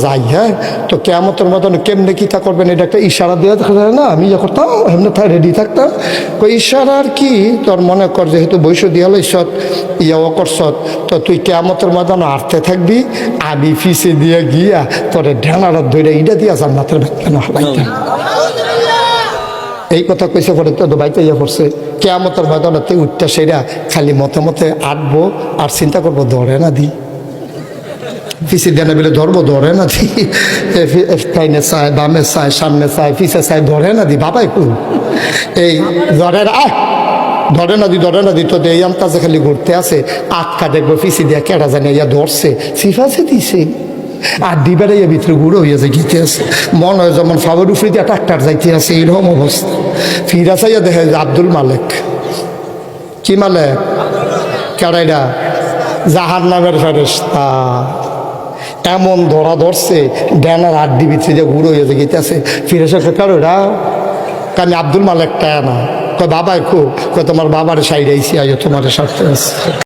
যাই। হ্যাঁ, তো কেয়ামতের মতন কেমনে কি তা করবেন, এটা একটা ইশারা দেওয়া দেখা যায় না? আমি যা করতাম এমনি তাই রেডি থাকতাম। ওই ইশারার কি তোর মনে কর, যেহেতু বৈশ্য দিয়া লইছত ইয়াও করছত, তো তুই কেয়ামতের মতন আটতে থাকবি, আমি ফিসে দিয়ে গিয়া তোরে ঢেনারা ধরে ইটা দিয়া জান্নাতের কেন হালাইতাম। এই কথা কইছে পরে তো বাইতে ইয়ে করছে কেয়ামতের ময়দানেতে উঠটা সেরা খালি মতে মতে আটবো আর চিন্তা করবো ধরে না দি পিছিয়ে দেনে বলে ধরবো, ধরে না দি, টাইনে চায়, বামে চায়, সামনে চায়, পিছে চায়, ধরে না দি। বাবাই কু এই ধরে না, ধরে না দি, ধরে না দি। তো এই আমতাজে খালি ঘুরতে আছে, আটকা দেখবো পিছিয়ে দিয়ে কেটা জানে ইয়া ধরছে, সিফাছে দিছে আর ডিবারে ভিতরে গুঁড়ো হয়ে যায় গিতে আছে, মনে হয় যেমন ফাওয়ার উফরে দিয়ে ট্রাক্টার যাইতে আছে, এইরকম অবস্থা। ফিরা চাইয়া দেখে আব্দুল মালেক। কি মালেক? কেড়াইরা জাহার নামের ফেরেশতা। এমন ধরা ধরছে ড্যানার আড্ডি ভিতরে দিয়ে গুঁড়ো হয়ে যায় গিতে আছে। ফিরে সে কারোরা আমি আব্দুল মালেকটা না, কয় বাবাই খুব, কয় তোমার বাবার সাইড আইসি, আইও তোমার সাথে আছে।